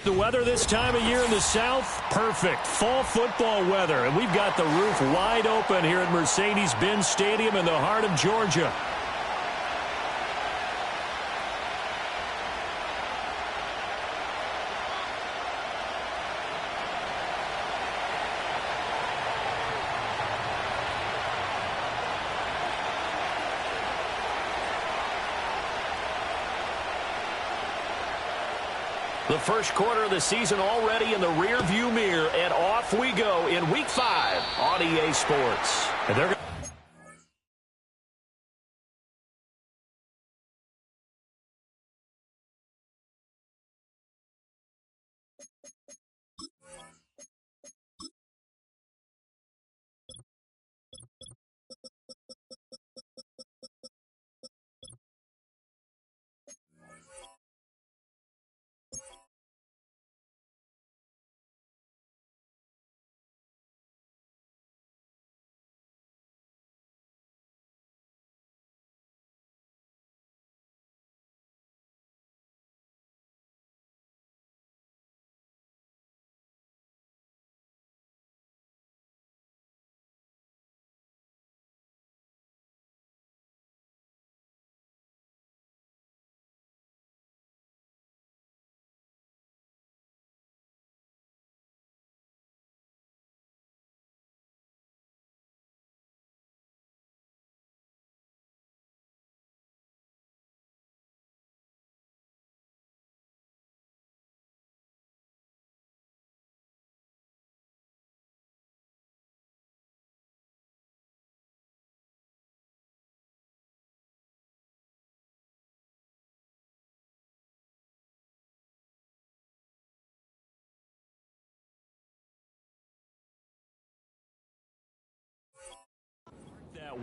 The weather this time of year in the South, perfect. Fall football weather. And we've got the roof wide open here at Mercedes-Benz Stadium in the heart of Georgia. The first quarter of the season already in the rear-view mirror, and off we go in Week 5 on EA Sports. And they're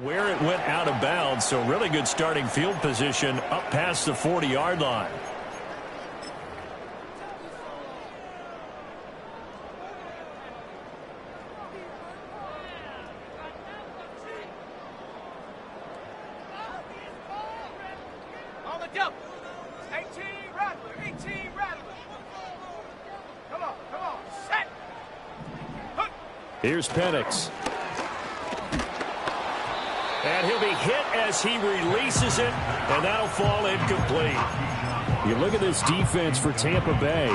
where it went out of bounds, so really good starting field position up past the 40-yard line. On the double. 18 Rattler, 18 Rattler. Come on, set. Hook. Here's Penix. And he'll be hit as he releases it, and that'll fall incomplete. You look at this defense for Tampa Bay.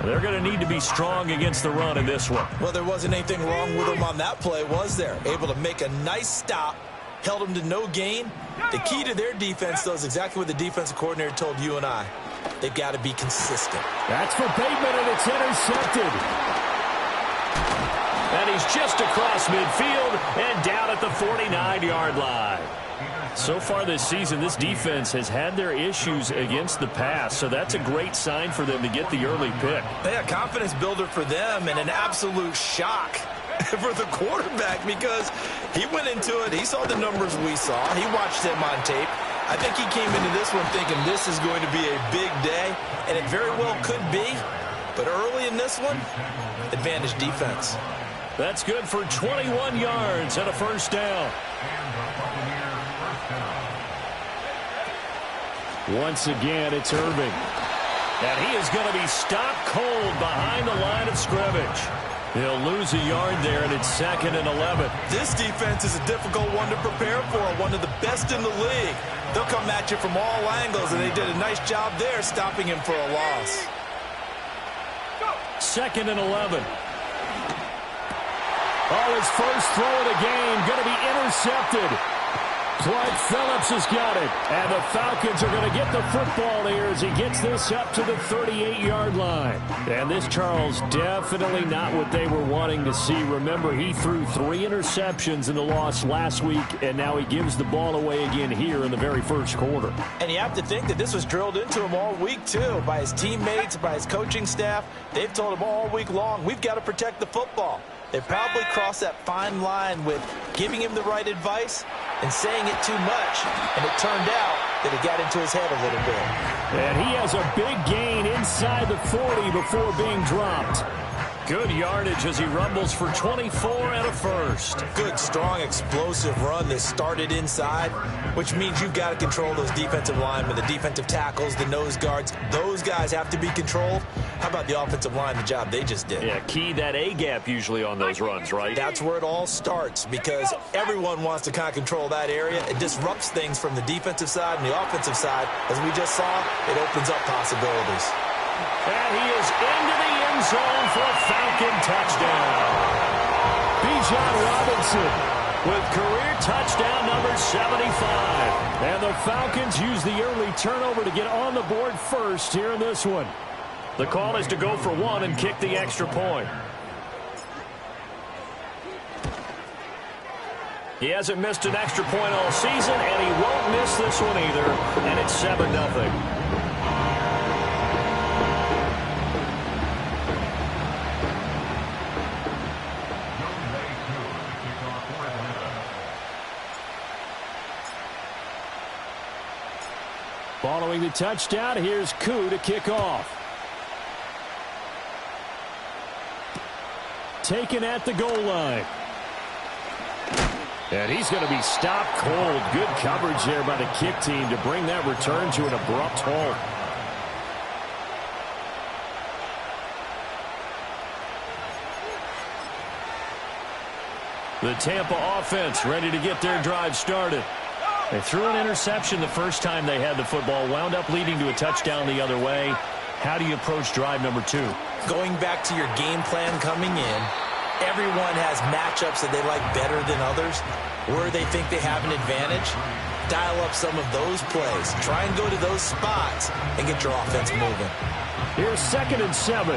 They're going to need to be strong against the run in this one. Well, there wasn't anything wrong with them on that play, was there? Able to make a nice stop, held them to no gain. The key to their defense, though, is exactly what the defensive coordinator told you and I. They've got to be consistent. That's for Bateman, and it's intercepted. And he's just across midfield and down at the 49-yard line. So far this season, this defense has had their issues against the pass, so that's a great sign for them to get the early pick. Yeah, confidence builder for them and an absolute shock for the quarterback because he went into it. He saw the numbers we saw. He watched them on tape. I think he came into this one thinking this is going to be a big day, and it very well could be. But early in this one, advantage defense. That's good for 21 yards and a first down. Once again, it's Irving. And he is going to be stopped cold behind the line of scrimmage. He'll lose a yard there, and it's 2nd and 11. This defense is a difficult one to prepare for, one of the best in the league. They'll come at you from all angles, and they did a nice job there stopping him for a loss. 2nd and 11. Oh, his first throw of the game going to be intercepted. Clark Phillips has got it. And the Falcons are going to get the football here as he gets this up to the 38-yard line. And this, Charles, definitely not what they were wanting to see. Remember, he threw 3 interceptions in the loss last week, and now he gives the ball away again here in the very first quarter. And you have to think that this was drilled into him all week, too, by his teammates, by his coaching staff. They've told him all week long, we've got to protect the football. They probably crossed that fine line with giving him the right advice and saying it too much, and it turned out that it got into his head a little bit. And he has a big gain inside the 40 before being dropped. Good yardage as he rumbles for 24 and a first. Good, strong, explosive run that started inside, which means you've got to control those defensive linemen, the defensive tackles, the nose guards. Those guys have to be controlled. How about the offensive line, the job they just did? Yeah, key that A-gap usually on those runs, right? That's where it all starts because everyone wants to kind of control that area. It disrupts things from the defensive side and the offensive side. As we just saw, it opens up possibilities. And he is into the end zone for a Falcon touchdown. Bijan Robinson with career touchdown number 75. And the Falcons use the early turnover to get on the board first here in this one. The call is to go for one and kick the extra point. He hasn't missed an extra point all season, and he won't miss this one either. And it's 7-0. Following the touchdown, here's Koo to kick off. Taken at the goal line. And he's going to be stopped cold. Good coverage there by the kick team to bring that return to an abrupt halt. The Tampa offense ready to get their drive started. They threw an interception the first time they had the football, wound up leading to a touchdown the other way. How do you approach drive number 2? Going back to your game plan coming in, everyone has matchups that they like better than others, where they think they have an advantage. Dial up some of those plays. Try and go to those spots and get your offense moving. Here's 2nd and 7.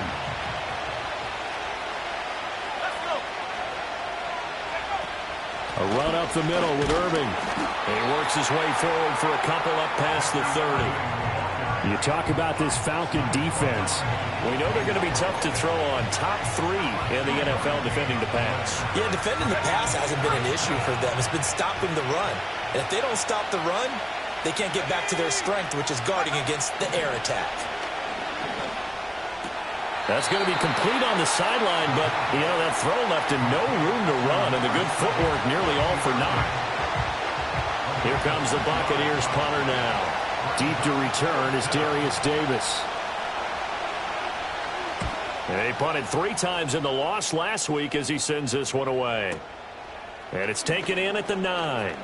A run up the middle with Irving. And he works his way forward for a couple up past the 30. You talk about this Falcon defense. We know they're going to be tough to throw on. Top 3 in the NFL defending the pass. Yeah, defending the pass hasn't been an issue for them. It's been stopping the run. And if they don't stop the run, they can't get back to their strength, which is guarding against the air attack. That's going to be complete on the sideline, but, you know, that throw left him no room to run, and the good footwork nearly all for naught. Here comes the Buccaneers punter now. Deep to return is Darius Davis. And he punted 3 times in the loss last week as he sends this one away. And it's taken in at the 9.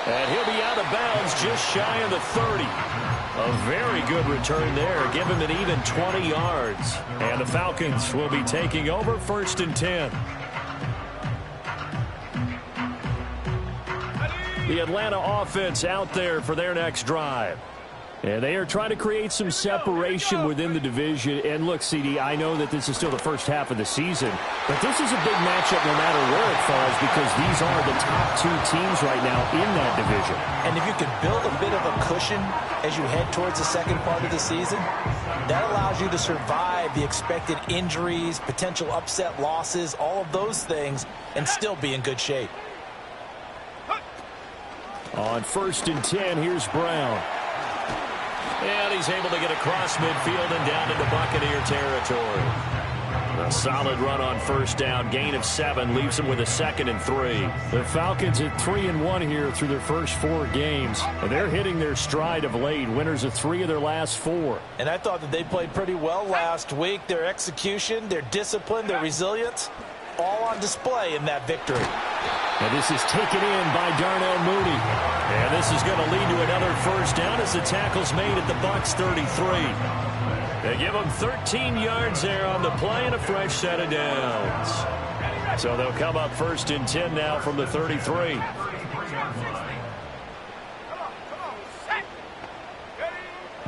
And he'll be out of bounds just shy of the 30. A very good return there. Give him an even 20 yards. And the Falcons will be taking over 1st and 10. The Atlanta offense out there for their next drive. And they are trying to create some separation within the division. And look, CD, I know that this is still the first half of the season, but this is a big matchup no matter where it falls because these are the top 2 teams right now in that division. And if you can build a bit of a cushion as you head towards the second part of the season, that allows you to survive the expected injuries, potential upset losses, all of those things, and still be in good shape. On 1st and 10, here's Brown. And he's able to get across midfield and down into Buccaneer territory. A solid run on 1st down. Gain of 7 leaves him with a 2nd and 3. The Falcons at 3-1 here through their first 4 games. And they're hitting their stride of late. Winners of 3 of their last 4. And I thought that they played pretty well last week. Their execution, their discipline, their resilience, all on display in that victory. And this is taken in by Darnell Mooney. And this is going to lead to another 1st down as the tackle's made at the Bucs 33. They give them 13 yards there on the play and a fresh set of downs. So they'll come up 1st and 10 now from the 33.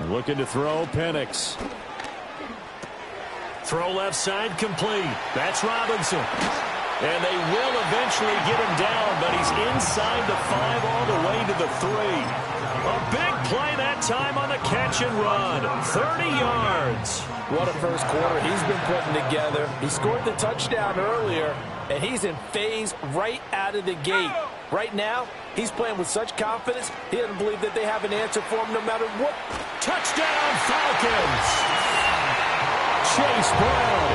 Looking to throw, Penix. Throw left side complete. That's Robinson. And they will eventually get him down, but he's inside the 5 all the way to the 3. A big play that time on the catch and run. 30 yards. What a first quarter he's been putting together. He scored the touchdown earlier, and he's in phase right out of the gate. Right now, he's playing with such confidence, he doesn't believe that they have an answer for him no matter what. Touchdown, Falcons. Chase Brown,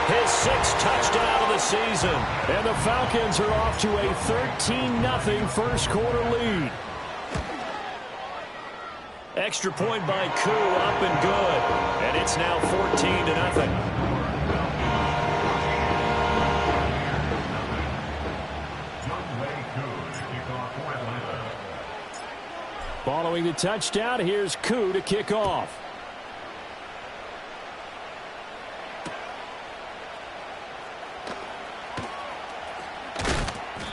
his sixth touchdown of the season. And the Falcons are off to a 13-0 first quarter lead. Extra point by Koo, up and good. And it's now 14-0. Following the touchdown, here's Koo to kick off.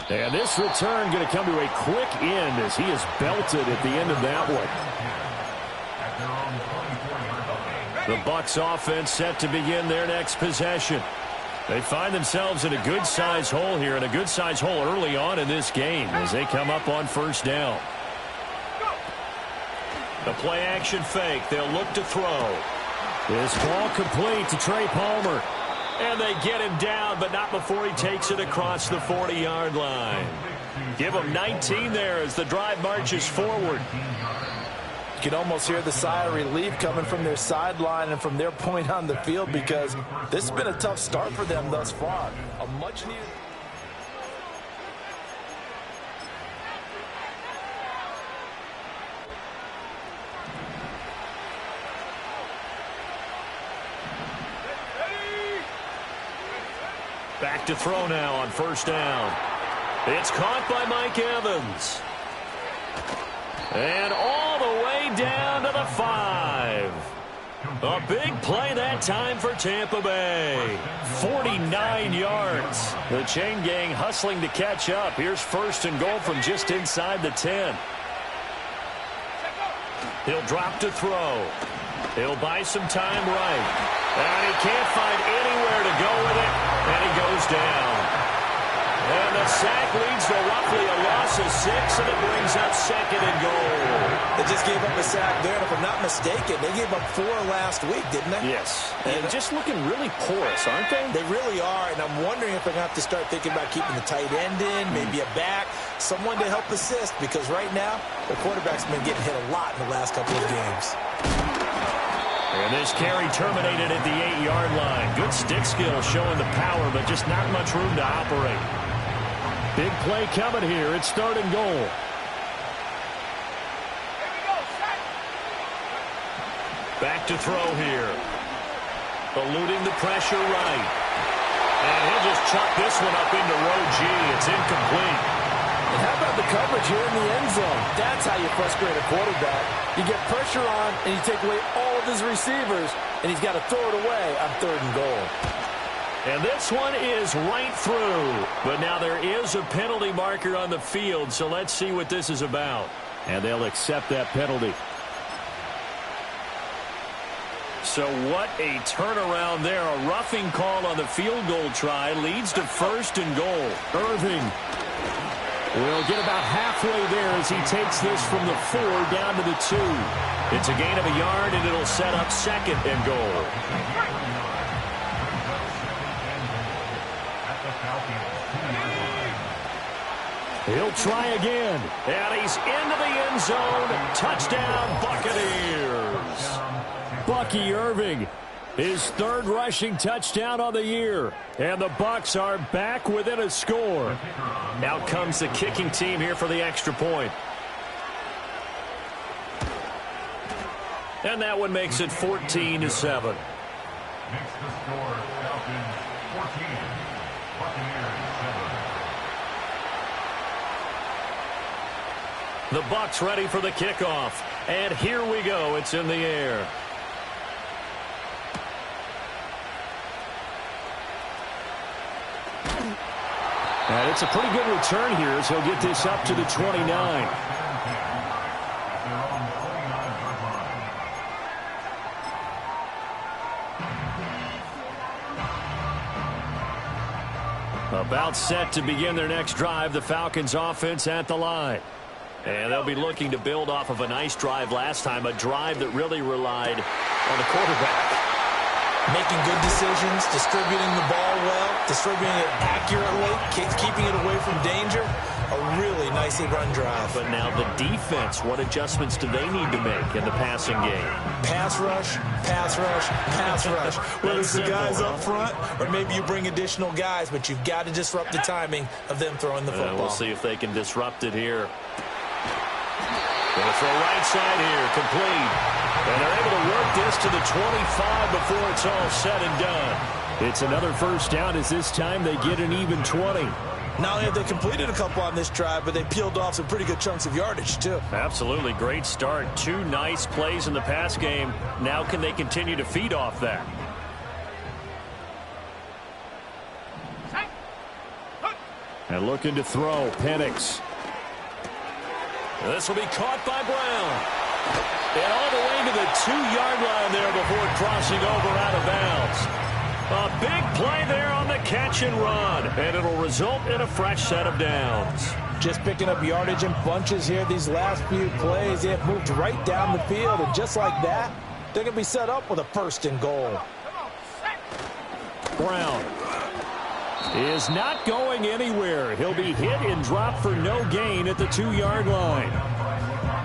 And this return going to come to a quick end as he is belted at the end of that one. The Bucs offense set to begin their next possession. They find themselves in a good-sized hole here, and a good-sized hole early on in this game as they come up on first down. The play-action fake. They'll look to throw. This ball complete to Trey Palmer. And they get him down, but not before he takes it across the 40-yard line. Give him 19 there as the drive marches forward. You can almost hear the sigh of relief coming from their sideline and from their point on the field, because this has been a tough start for them thus far. A much-needed... Back to throw now on first down. It's caught by Mike Evans. And all the way down to the 5. A big play that time for Tampa Bay. 49 yards. The chain gang hustling to catch up. Here's first and goal from just inside the 10. He'll drop to throw. He'll buy some time right. And he can't find anywhere to go with it. And he goes down. And the sack leads to roughly a loss of 6, and it brings up second and goal. They just gave up a sack there, and if I'm not mistaken, they gave up 4 last week, didn't they? Yes. And just looking really porous, aren't they? They really are, and I'm wondering if they're going to have to start thinking about keeping the tight end in, maybe a back, someone to help assist, because right now, the quarterback's been getting hit a lot in the last couple of games. And this carry terminated at the 8-yard line. Good stick skill showing the power, but just not much room to operate. Big play coming here. It's third and goal. Back to throw here. Eluding the pressure right. And he'll just chuck this one up into row G. It's incomplete. And how about the coverage here in the end zone? That's how you frustrate a quarterback. You get pressure on, and you take away all of his receivers, and he's got to throw it away on third and goal. And this one is right through. But now there is a penalty marker on the field, so let's see what this is about. And they'll accept that penalty. So what a turnaround there. A roughing call on the field goal try leads to first and goal. Irving will get about halfway there as he takes this from the 4 down to the 2. It's a gain of a yard, and it'll set up second and goal. He'll try again. And he's into the end zone. Touchdown, Buccaneers. Bucky Irving, his third rushing touchdown on the year. And the Bucs are back within a score. Out comes the kicking team here for the extra point. And that one makes it 14-7. Makes the score Falcons 14, Buccaneers 7. The Bucs ready for the kickoff. And here we go. It's in the air. And it's a pretty good return here as he'll get this up to the 29. About set to begin their next drive, the Falcons offense at the line. And they'll be looking to build off of a nice drive last time, a drive that really relied on the quarterback. Making good decisions, distributing the ball well, distributing it accurately, keeping it away from danger. a really nicely run drive. But now the defense, what adjustments do they need to make in the passing game? Pass rush, pass rush, pass rush. Whether it's the guys up front or maybe you bring additional guys, but you've got to disrupt the timing of them throwing the football. We'll see if they can disrupt it here. Going to throw right side here, complete. And they're able to work this to the 25 before it's all said and done. It's another first down as this time they get an even 20. Not only have they completed a couple on this drive, but they peeled off some pretty good chunks of yardage, too. Absolutely. Great start. 2 nice plays in the pass game. Now can they continue to feed off that? And looking to throw, Penix. This will be caught by Brown. And all the way to the 2-yard line there before crossing over out of bounds. A big play there on the catch and run. And it'll result in a fresh set of downs. Just picking up yardage in bunches here these last few plays. They have moved right down the field. And just like that, they're going to be set up with a 1st and goal. Brown is not going anywhere. He'll be hit and dropped for no gain at the 2-yard line.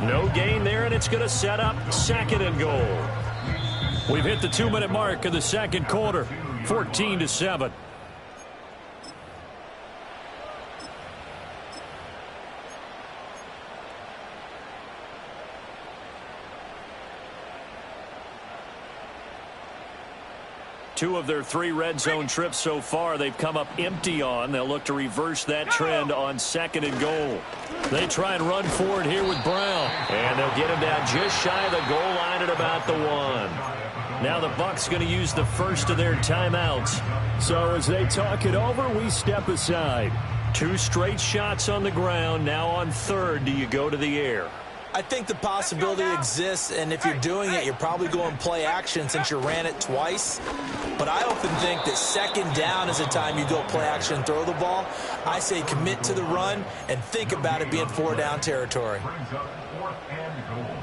No gain there, and it's going to set up 2nd and goal. We've hit the 2-minute mark of the second quarter. 14-7. Two of their 3 red zone trips so far they've come up empty on. They'll look to reverse that trend on 2nd and goal. They try and run forward here with Brown. And they'll get him down just shy of the goal line at about the 1. Now the Bucs going to use the first of their timeouts. So as they talk it over, we step aside. 2 straight shots on the ground. Now on 3rd, do you go to the air? I think the possibility exists, and if you're doing it, you're probably going play action since you ran it twice. But I often think that 2nd down is the time you go play action and throw the ball. I say commit to the run and think about it being 4-down territory. Brings up 4th and goal.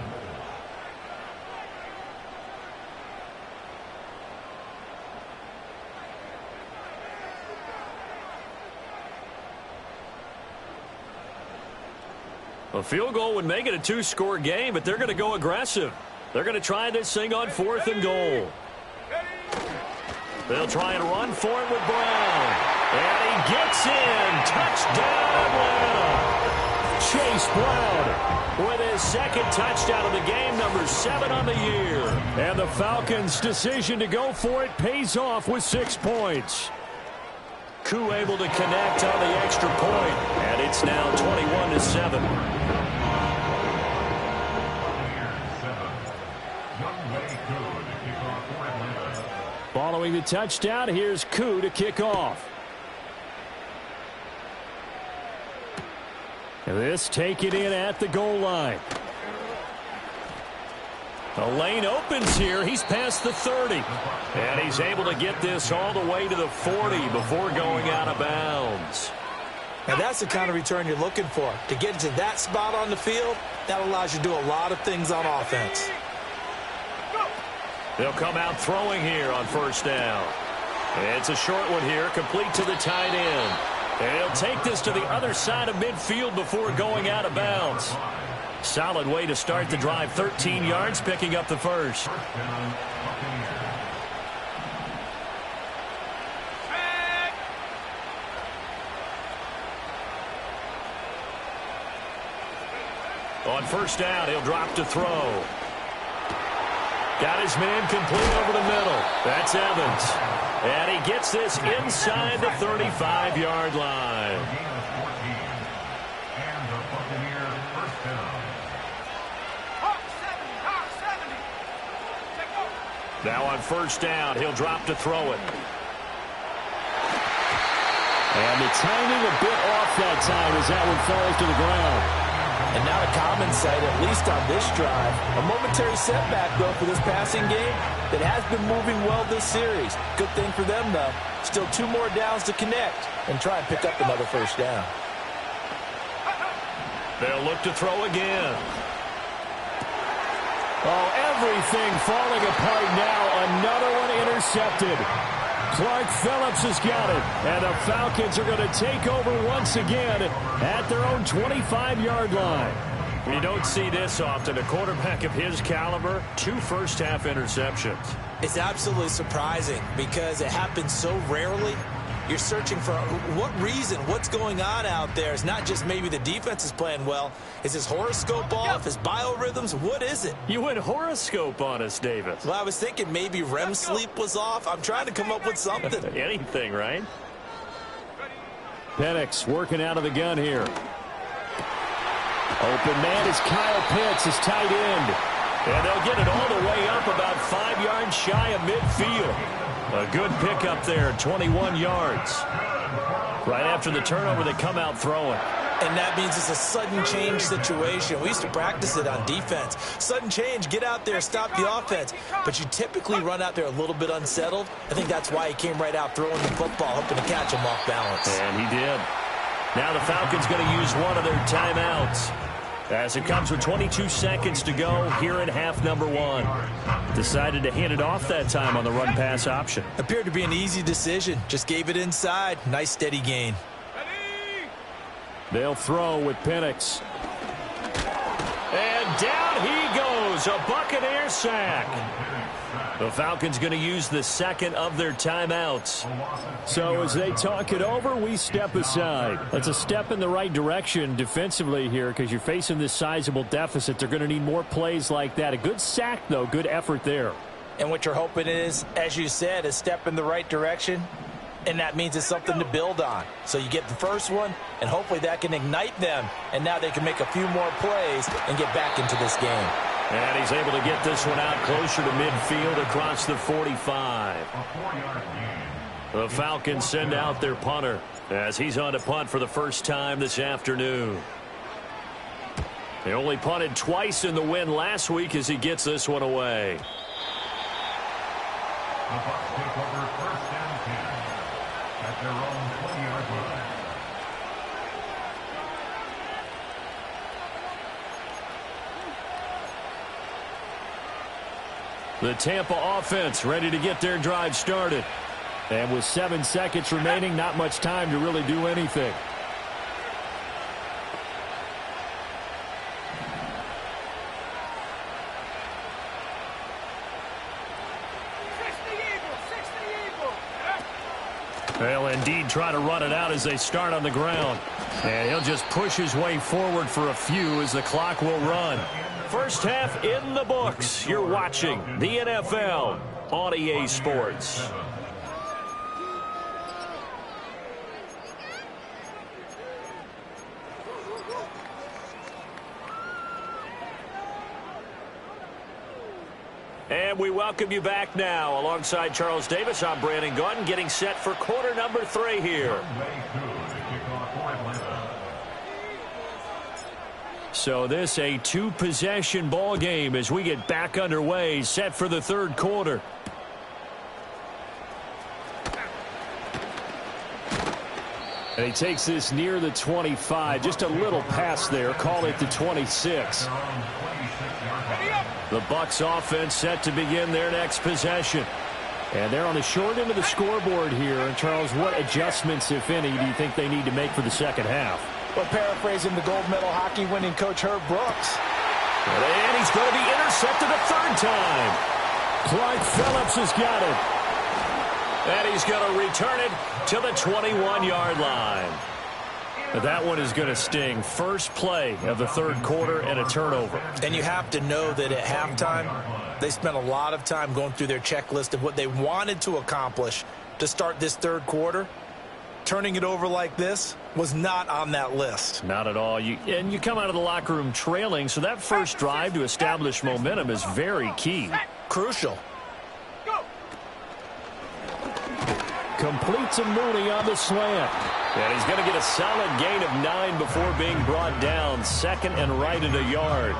A field goal would make it a 2-score game, but they're going to go aggressive. They're going to try this thing on 4th and goal. They'll try and run for it with Brown. And he gets in. Touchdown, Atlanta. Chase Brown with his 2nd touchdown of the game, number 7 on the year. And the Falcons' decision to go for it pays off with 6 points. Koo able to connect on the extra point, and it's now 21-7. Following the touchdown, here's Koo to kick off. And this taken in at the goal line. The lane opens here. He's past the 30. And he's able to get this all the way to the 40 before going out of bounds. Now that's the kind of return you're looking for. To get to that spot on the field, that allows you to do a lot of things on offense. They'll come out throwing here on 1st down. It's a short one here, complete to the tight end. And he'll take this to the other side of midfield before going out of bounds. Solid way to start the drive. 13 yards, picking up the 1st. On 1st down, he'll drop to throw. Got his man complete over the middle. That's Evans. And he gets this inside the 35-yard line. Now on 1st down, he'll drop to throw it. And the timing a bit off that time as that one falls to the ground. And not a common sight, at least on this drive. A momentary setback, though, for this passing game that has been moving well this series. Good thing for them, though. Still 2 more downs to connect and try and pick up another 1st down. They'll look to throw again. Oh, everything falling apart now. Another one intercepted. Clark Phillips has got it. And the Falcons are going to take over once again at their own 25-yard line. You don't see this often. A quarterback of his caliber, 2 first-half interceptions. It's absolutely surprising because it happens so rarely. You're searching for what reason, what's going on out there. It's not just maybe the defense is playing well. Is his horoscope off, his biorhythms? What is it? You went horoscope on us, Davis. Well, I was thinking maybe REM sleep was off. I'm trying to come up with something. Anything, right? Penix working out of the gun here. Open man is Kyle Pitts, his tight end. And they'll get it all the way up about 5 yards shy of midfield. A good pickup there, 21 yards. Right after the turnover, they come out throwing. And that means it's a sudden change situation. We used to practice it on defense. Sudden change, get out there, stop the offense. But you typically run out there a little bit unsettled. I think that's why he came right out throwing the football, hoping to catch him off balance. And he did. Now the Falcons going to use one of their timeouts, as it comes with 22 seconds to go here in half number 1. Decided to hand it off that time on the run-pass option. Appeared to be an easy decision. Just gave it inside. Nice steady gain. They'll throw with Penix. And down he goes. A Buccaneer sack. The Falcons going to use the second of their timeouts. So as they talk it over, we step aside. That's a step in the right direction defensively here because you're facing this sizable deficit. They're going to need more plays like that. A good sack, though. Good effort there. And what you're hoping is, as you said, a step in the right direction. And that means it's something to build on. So you get the first one, and hopefully that can ignite them. And now they can make a few more plays and get back into this game. And he's able to get this one out closer to midfield across the 45. The Falcons send out their punter as he's on to punt for the first time this afternoon. They only punted twice in the win last week as he gets this one away. The Bucs take over 1st and 10 at their own 20-yard line. The Tampa offense ready to get their drive started. And with 7 seconds remaining, not much time to really do anything. They'll indeed try to run it out as they start on the ground. And he'll just push his way forward for a few as the clock will run. First half in the books. You're watching the NFL on EA Sports. And we welcome you back now. Alongside Charles Davis, I'm Brandon Gaudin, getting set for quarter number 3 here. So this a 2-possession ball game as we get back underway, set for the 3rd quarter. And he takes this near the 25. Just a little pass there. Call it the 26. The Bucs offense set to begin their next possession. And they're on the short end of the scoreboard here. And Charles, what adjustments, if any, do you think they need to make for the second half? Well, paraphrasing the gold medal hockey winning coach Herb Brooks. And he's going to be intercepted a 3rd time. Clark Phillips has got it. And he's going to return it to the 21-yard line. That one is going to sting. First play of the 3rd quarter and a turnover. And you have to know that at halftime, they spent a lot of time going through their checklist of what they wanted to accomplish to start this 3rd quarter. Turning it over like this was not on that list. Not at all. You come out of the locker room trailing, so that first drive to establish momentum is very key. Crucial. Complete to Mooney on the slant. And he's going to get a solid gain of 9 before being brought down. 2nd and right at a yard.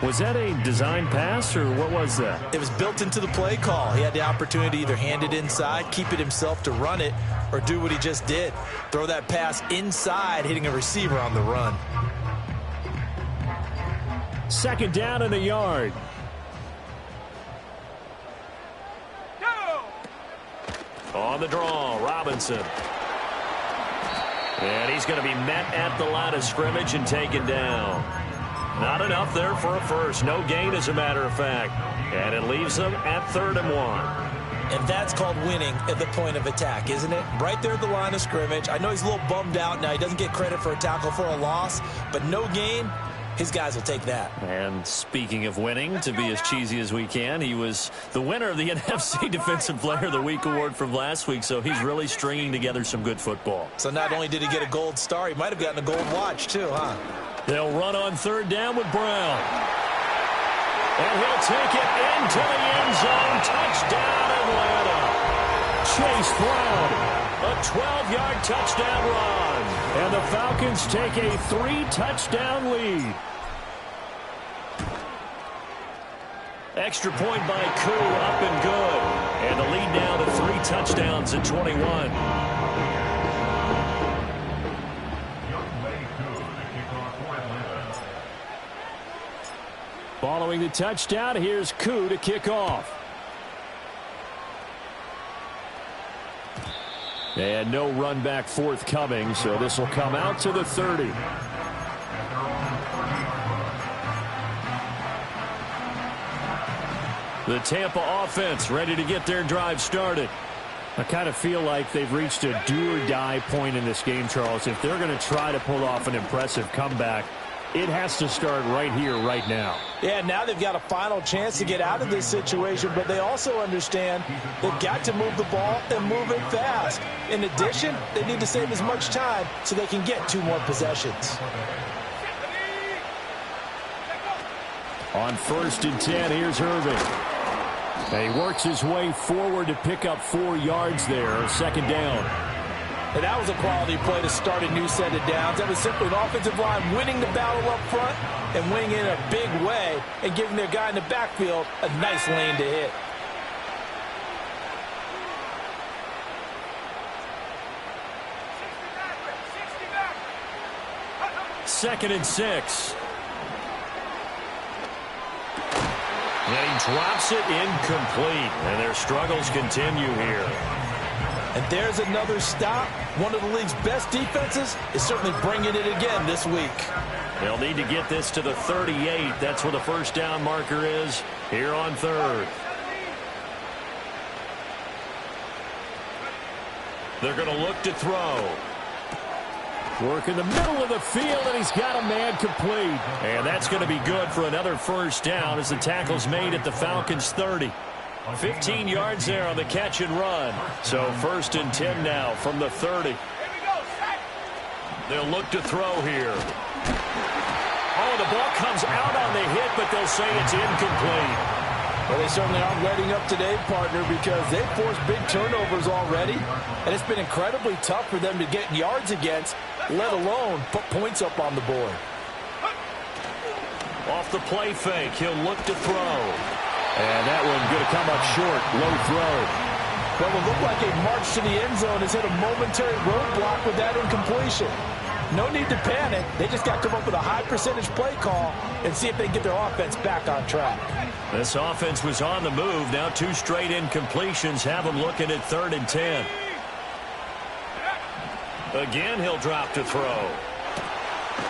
Was that a design pass, or what was that? It was built into the play call. He had the opportunity to either hand it inside, keep it himself to run it, or do what he just did. Throw that pass inside, hitting a receiver on the run. 2nd down and a yard. On the draw, Robinson. And he's going to be met at the line of scrimmage and taken down. Not enough there for a first. No gain, as a matter of fact. And it leaves them at 3rd and 1. And that's called winning at the point of attack, isn't it? Right there at the line of scrimmage. I know he's a little bummed out now. He doesn't get credit for a tackle for a loss, but no gain, his guys will take that. And speaking of winning, to be as cheesy as we can, he was the winner of the NFC Defensive Player of the Week award from last week, so he's really stringing together some good football. So not only did he get a gold star, he might have gotten a gold watch too, huh? They'll run on 3rd down with Brown. And he'll take it into the end zone. Touchdown, Atlanta. Chase Brown, a 12-yard touchdown run. And the Falcons take a 3-touchdown lead. Extra point by Koo, up and good. And the lead now to 3 touchdowns at 21. Following the touchdown, here's Koo to kick off. And no run back forthcoming, so this will come out to the 30. The Tampa offense ready to get their drive started. I kind of feel like they've reached a do-or-die point in this game, Charles. If they're going to try to pull off an impressive comeback, it has to start right here, right now. Yeah, now they've got a final chance to get out of this situation, but they also understand they've got to move the ball and move it fast. In addition, they need to save as much time so they can get 2 more possessions. On 1st and 10, here's Irving. And he works his way forward to pick up 4 yards there, 2nd down. And that was a quality play to start a new set of downs. That was simply an offensive line winning the battle up front and winning in a big way and giving their guy in the backfield a nice lane to hit. Second and 6. And he drops it incomplete. And their struggles continue here. And there's another stop. One of the league's best defenses is certainly bringing it again this week. They'll need to get this to the 38. That's where the 1st down marker is here on 3rd. They're going to look to throw. Work in the middle of the field, and he's got a man complete. And that's going to be good for another 1st down as the tackle's made at the Falcons' 30. 15 yards there on the catch and run. So 1st and 10 now from the 30. They'll look to throw here. Oh, the ball comes out on the hit, but they'll say it's incomplete. Well, they certainly aren't letting up today, partner, because they've forced big turnovers already. And it's been incredibly tough for them to get yards against, let alone put points up on the board. Off the play fake, he'll look to throw. And that one going to come up short. Low throw. Well, it will look like a march to the end zone has hit a momentary roadblock with that incompletion. No need to panic. They just got to come up with a high percentage play call and see if they can get their offense back on track. This offense was on the move. Now 2 straight incompletions have them looking at 3rd and 10. Again, he'll drop to throw.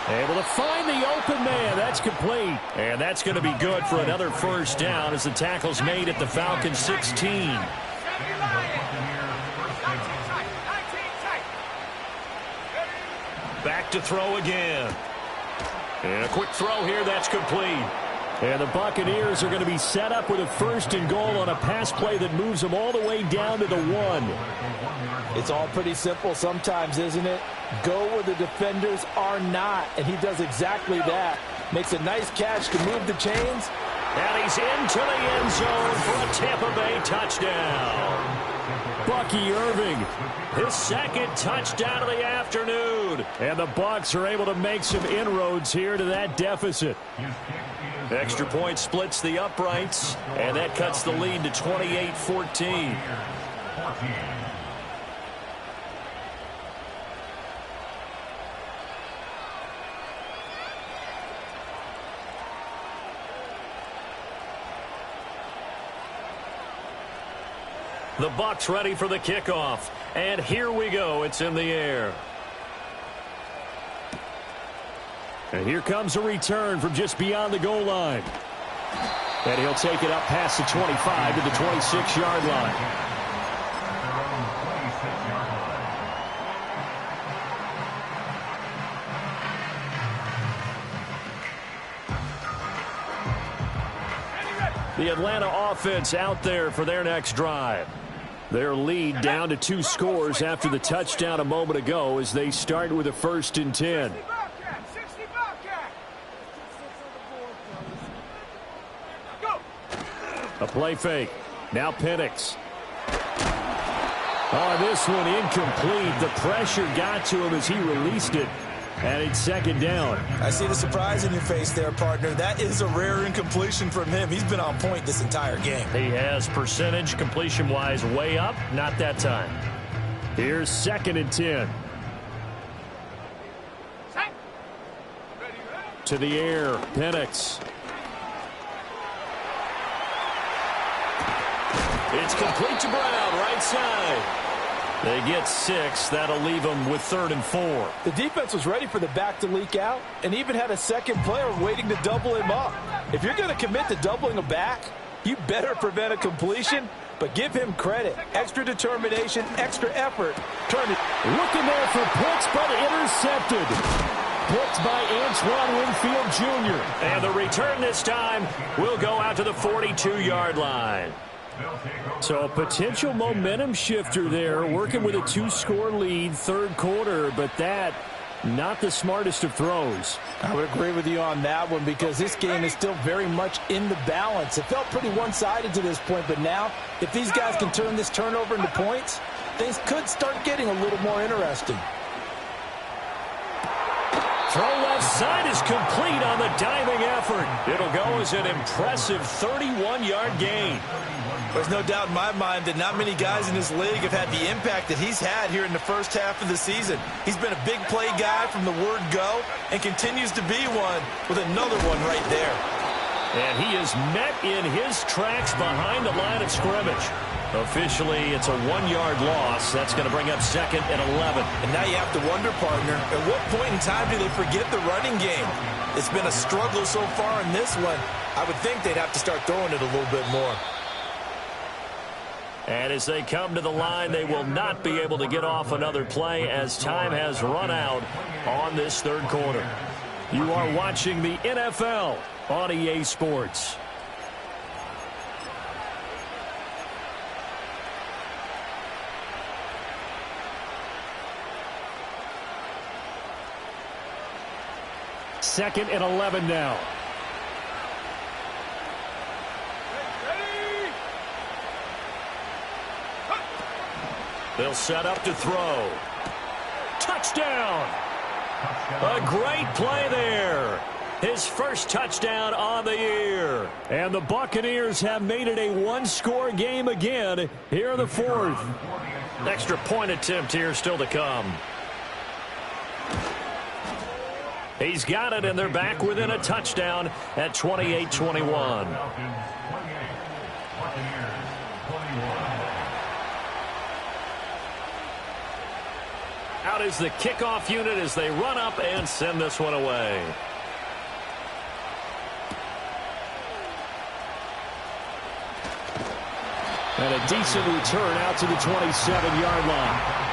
Able to find the open man. That's complete. And that's going to be good for another 1st down as the tackle's made at the Falcons' 16. Back to throw again. And a quick throw here. That's complete. And the Buccaneers are going to be set up with a 1st and goal on a pass play that moves them all the way down to the 1. It's all pretty simple sometimes, isn't it? Go where the defenders are not, and he does exactly that. Makes a nice catch to move the chains. And he's into the end zone for a Tampa Bay touchdown. Bucky Irving, his 2nd touchdown of the afternoon. And the Bucs are able to make some inroads here to that deficit. Extra point splits the uprights, and that cuts the lead to 28-14. The Bucs ready for the kickoff. And here we go. It's in the air. And here comes a return from just beyond the goal line. And he'll take it up past the 25 to the 26-yard line. The Atlanta offense out there for their next drive. Their lead down to 2 scores after the touchdown a moment ago as they start with a 1st and 10. A play fake. Now Penix. Oh, this one incomplete. The pressure got to him as he released it. And it's 2nd down. I see the surprise in your face there, partner. That is a rare incompletion from him. He's been on point this entire game. He has percentage completion-wise way up. Not that time. Here's 2nd and 10. To the air. Penix. It's complete to Brown, right side. They get 6. That'll leave them with 3rd and 4. The defense was ready for the back to leak out and even had a second player waiting to double him up. If you're going to commit to doubling a back, you better prevent a completion, but give him credit. Extra determination, extra effort. Looking there for Pitts, but intercepted. Picked by Antoine Winfield Jr. And the return this time will go out to the 42-yard line. So a potential momentum shifter there, working with a 2-score lead, 3rd quarter, but that not the smartest of throws. I would agree with you on that one because this game is still very much in the balance. It felt pretty one-sided to this point, but now if these guys can turn this turnover into points, things could start getting a little more interesting. Throw left side is complete on the diving effort. It'll go as an impressive 31-yard gain. There's no doubt in my mind that not many guys in this league have had the impact that he's had here in the first half of the season. He's been a big play guy from the word go and continues to be one with another one right there. And he is met in his tracks behind the line of scrimmage. Officially, it's a 1-yard loss. That's going to bring up 2nd and 11. And now you have to wonder, partner, at what point in time do they forget the running game? It's been a struggle so far in this one. I would think they'd have to start throwing it a little bit more. And as they come to the line, they will not be able to get off another play as time has run out on this 3rd quarter. You are watching the NFL on EA Sports. Second and 11 now. They'll set up to throw. Touchdown! A great play there. His first touchdown on the year. And the Buccaneers have made it a 1-score game again here in the 4th. Extra point attempt here still to come. He's got it, and they're back within a touchdown at 28-21. Out is the kickoff unit as they run up and send this one away. And a decent return out to the 27-yard line.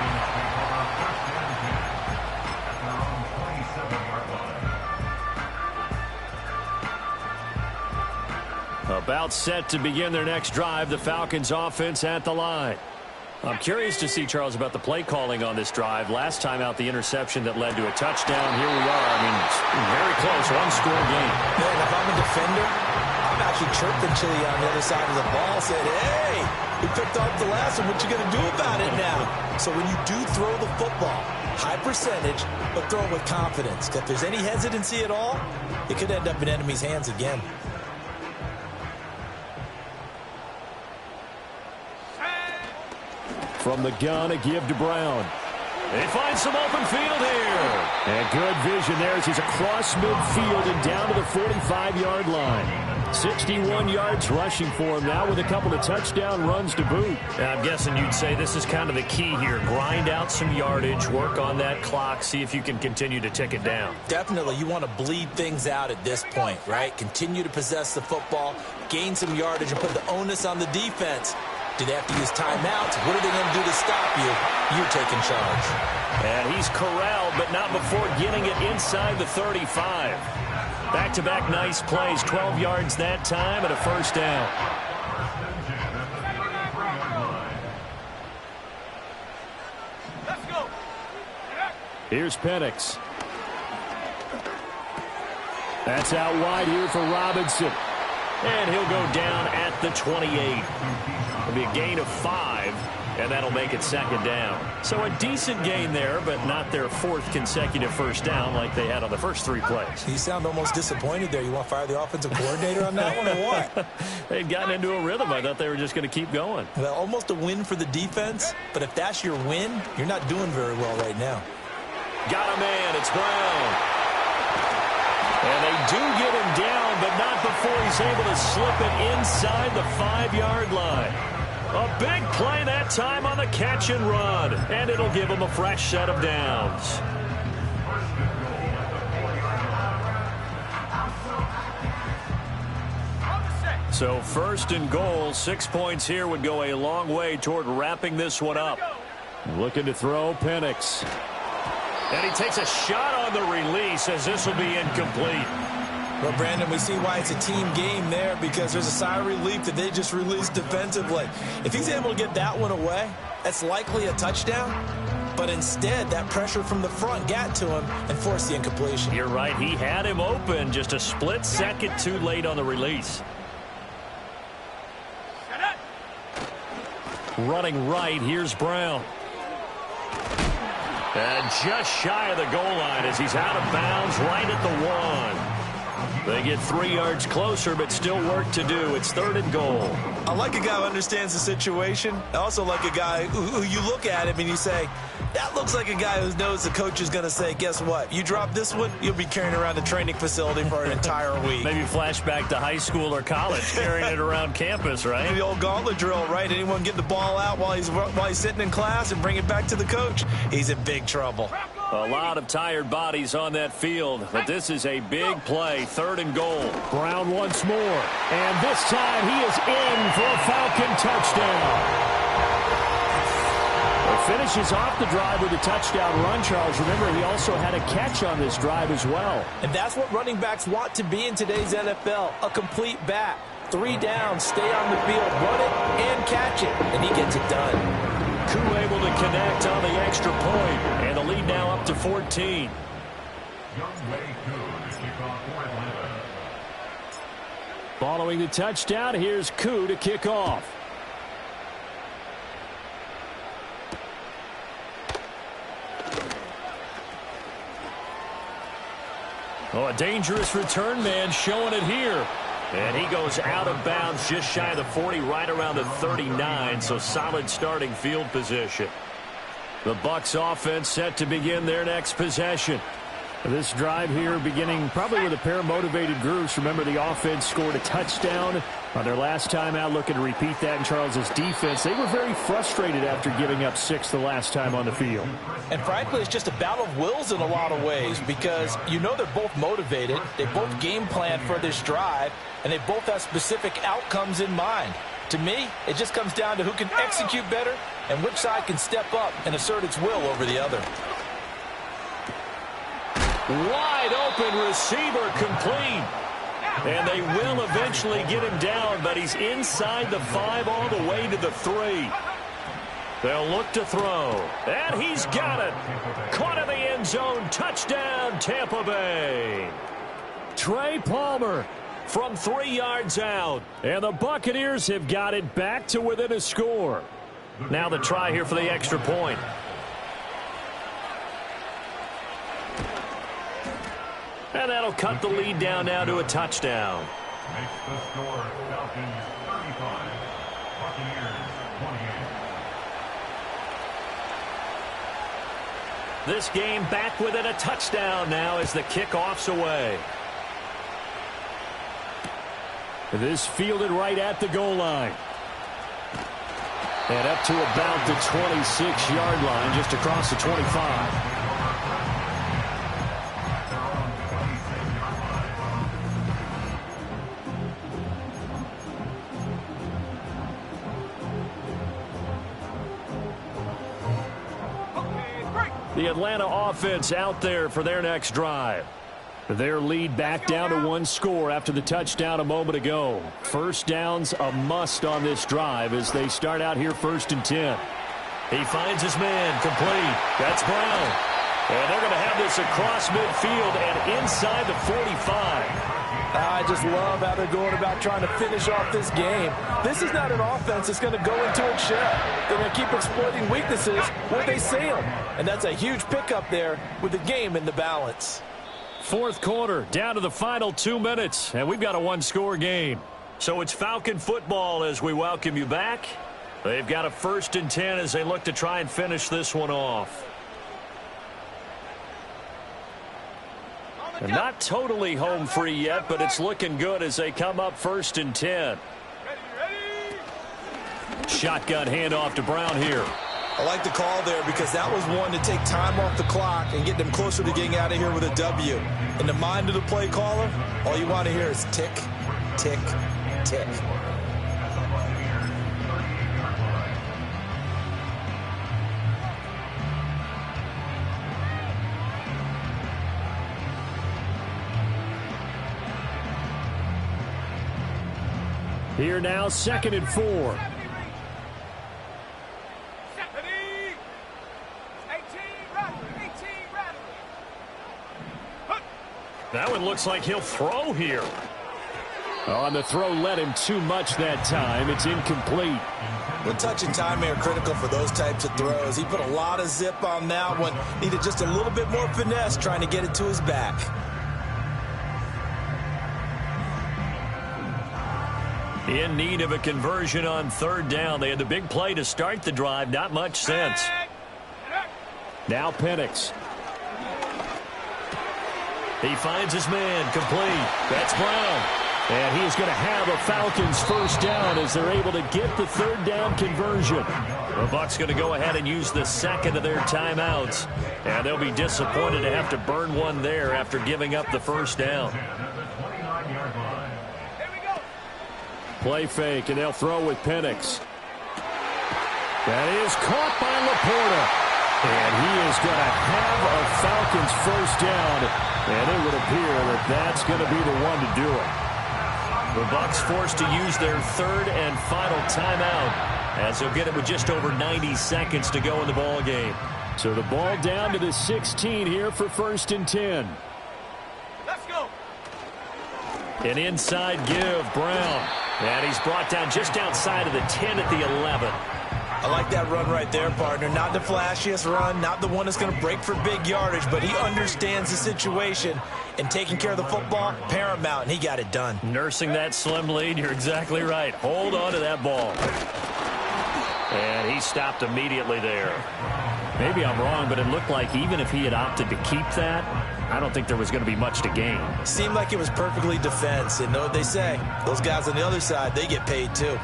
About set to begin their next drive, the Falcons offense at the line. I'm curious to see, Charles, about the play calling on this drive. Last time out, the interception that led to a touchdown. Here we are. I mean, very close, 1-score game. Man, if I'm a defender, I'm actually chirping Chili on the other side of the ball. Said, hey, we picked off the last one. What you going to do about it now? So when you do throw the football, high percentage, but throw it with confidence. If there's any hesitancy at all, it could end up in enemy's hands again. From the gun, a give to Brown. They find some open field here. And good vision there as he's across midfield and down to the 45-yard line. 61 yards rushing for him now with a couple of touchdown runs to boot. Now, I'm guessing you'd say this is kind of the key here. Grind out some yardage, work on that clock, see if you can continue to tick it down. Definitely, you want to bleed things out at this point, right? Continue to possess the football, gain some yardage, and put the onus on the defense. Do they have to use timeouts? What are they going to do to stop you? You're taking charge. And he's corralled, but not before getting it inside the 35. Back-to-back nice plays, 12 yards that time and a first down. Let's go. Here's Penix. That's out wide here for Robinson. And he'll go down at the 28. It'll be a gain of 5, and that'll make it second down. So a decent gain there, but not their 4th consecutive first down like they had on the first 3 plays. You sound almost disappointed there. You want to fire the offensive coordinator on that one or what? They'd gotten into a rhythm. I thought they were just going to keep going. Well, almost a win for the defense, but if that's your win, you're not doing very well right now. Got a man. It's Brown. And they do get him down, but not before he's able to slip it inside the 5-yard line. A big play that time on the catch and run, and it'll give him a fresh set of downs. So 1st and goal, 6 points here would go a long way toward wrapping this one up. Looking to throw, Penix. And he takes a shot on the release as this will be incomplete. Well, Brandon, we see why it's a team game there because there's a sigh of relief that they just released defensively. If he's able to get that one away, that's likely a touchdown. But instead, that pressure from the front got to him and forced the incompletion. You're right. He had him open just a split second too late on the release. Running right, here's Brown. And just shy of the goal line as he's out of bounds right at the 1. They get 3 yards closer, but still work to do. It's 3rd and goal. I like a guy who understands the situation. I also like a guy who you look at him and you say, that looks like a guy who knows the coach is going to say, guess what? You drop this one, you'll be carrying around the training facility for an entire week. Maybe flashback to high school or college, carrying it around campus, right? The old gauntlet drill, right? Anyone get the ball out while he's sitting in class and bring it back to the coach? He's in big trouble. A lot of tired bodies on that field, but this is a big play. 3rd and goal. Brown once more. And this time he is in for a Falcon touchdown. Finishes off the drive with a touchdown run, Charles. Remember, he also had a catch on this drive as well. And that's what running backs want to be in today's NFL, a complete back. 3 downs, stay on the field, run it, and catch it. And he gets it done. Koo able to connect on the extra point, and the lead now up to 14. Following the touchdown, here's Koo to kick off. Oh, a dangerous return man showing it here. And he goes out of bounds just shy of the 40, right around the 39, so solid starting field position. The Bucs offense set to begin their next possession. This drive here beginning probably with a pair of motivated groups. Remember, the offense scored a touchdown on their last time out, looking to repeat that in Charles's defense. They were very frustrated after giving up 6 the last time on the field. And frankly, it's just a battle of wills in a lot of ways because you know they're both motivated. They both game plan for this drive, and they both have specific outcomes in mind. To me, it just comes down to who can execute better and which side can step up and assert its will over the other. Wide open receiver complete. And they will eventually get him down, but he's inside the 5 all the way to the 3. They'll look to throw. And he's got it. Caught in the end zone. Touchdown, Tampa Bay. Trey Palmer from 3 yards out. And the Buccaneers have got it back to within a score. Now the try here for the extra point. And that'll cut the lead down now to a touchdown. Makes the score Falcons 35, Buccaneers 28. This game back within a touchdown now as the kickoff's away. This fielded right at the goal line. And up to about the 26-yard line, just across the 25. The Atlanta offense out there for their next drive. Their lead back down to 1 score after the touchdown a moment ago. First down's a must on this drive as they start out here 1st and 10. He finds his man, complete. That's Brown. And they're going to have this across midfield and inside the 45. I just love how they're going about trying to finish off this game. This is not an offense that's going to go into its shell. They're going to keep exploiting weaknesses where they see them. And that's a huge pickup there with the game in the balance. 4th quarter, down to the final 2 minutes, and we've got a 1-score game. So it's Falcon football as we welcome you back. They've got a 1st and 10 as they look to try and finish this one off. And not totally home free yet, but it's looking good as they come up 1st and 10. Shotgun handoff to Brown here. I like the call there because that was one to take time off the clock and get them closer to getting out of here with a W. In the mind of the play caller, all you want to hear is tick, tick, tick. Here now, 2nd and 4. That one looks like he'll throw here. On the throw, led him too much that time. It's incomplete. The touch and time are critical for those types of throws. He put a lot of zip on that one. Needed just a little bit more finesse trying to get it to his back. In need of a conversion on 3rd down. They had the big play to start the drive. Not much sense. Now Penix. He finds his man, complete. That's Brown. And he is going to have a Falcons 1st down as they're able to get the 3rd down conversion. The Bucs going to go ahead and use the 2nd of their timeouts. And they'll be disappointed to have to burn one there after giving up the 1st down. Play fake, and they'll throw with Penix. That is caught by Laporta. And he is going to have a Falcons 1st down. And it would appear that that's going to be the one to do it. The Bucs forced to use their 3rd and final timeout as they'll get it with just over 90 seconds to go in the ball game. So the ball down to the 16 here for 1st and 10. Let's go. An inside give, Brown. And he's brought down just outside of the 10 at the 11. I like that run right there, partner. Not the flashiest run, not the one that's going to break for big yardage, but he understands the situation, and taking care of the football, paramount, and he got it done. Nursing that slim lead, you're exactly right. Hold on to that ball. And he stopped immediately there. Maybe I'm wrong, but it looked like even if he had opted to keep that, I don't think there was going to be much to gain. Seemed like it was perfectly defense, and know what they say. Those guys on the other side, they get paid too.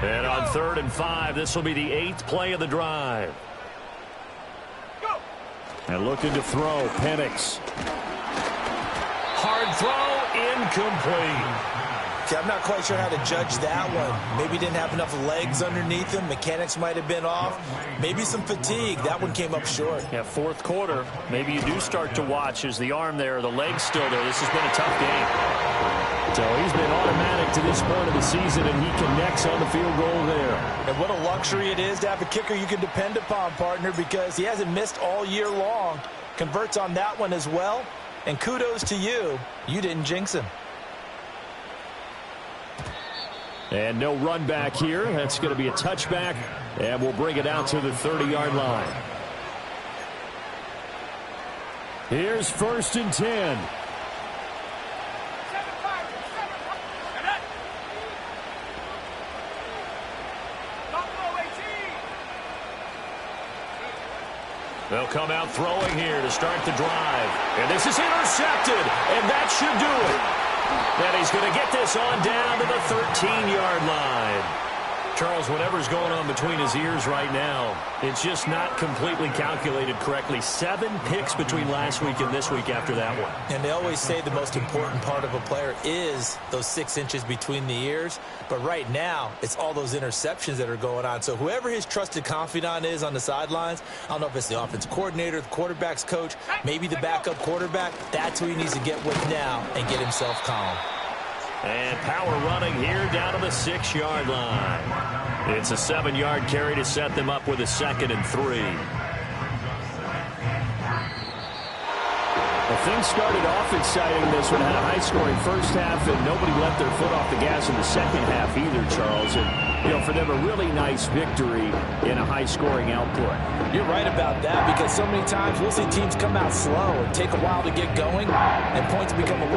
And on 3rd and 5, this will be the 8th play of the drive. And looking to throw, Penix. Hard throw, incomplete. See, I'm not quite sure how to judge that one. Maybe he didn't have enough legs underneath him. Mechanics might have been off. Maybe some fatigue. That one came up short. Yeah, 4th quarter. Maybe you do start to watch as the arm there, the leg's still there. This has been a tough game. So he's been automatic to this point of the season, and he connects on the field goal there. And what a luxury it is to have a kicker you can depend upon, partner, because he hasn't missed all year long. Converts on that one as well. And kudos to you. You didn't jinx him. And no run back here. That's going to be a touchback, and we'll bring it out to the 30-yard line. Here's 1st and 10. They'll come out throwing here to start the drive. And this is intercepted, and that should do it. And he's going to get this on down to the 13-yard line. Charles, whatever's going on between his ears right now, it's just not completely calculated correctly. 7 picks between last week and this week after that one. And they always say the most important part of a player is those 6 inches between the ears. But right now, it's all those interceptions that are going on. So whoever his trusted confidant is on the sidelines, I don't know if it's the offense coordinator, the quarterback's coach, maybe the backup quarterback, that's who he needs to get with now and get himself calm. And power running here down to the 6-yard line. It's a 7-yard carry to set them up with a 2nd and 3. Well, things started off exciting. This one had a high-scoring first half, and nobody let their foot off the gas in the second half either, Charles. And, you know, for them, a really nice victory in a high-scoring output. You're right about that because so many times we'll see teams come out slow and take a while to get going, and points become a little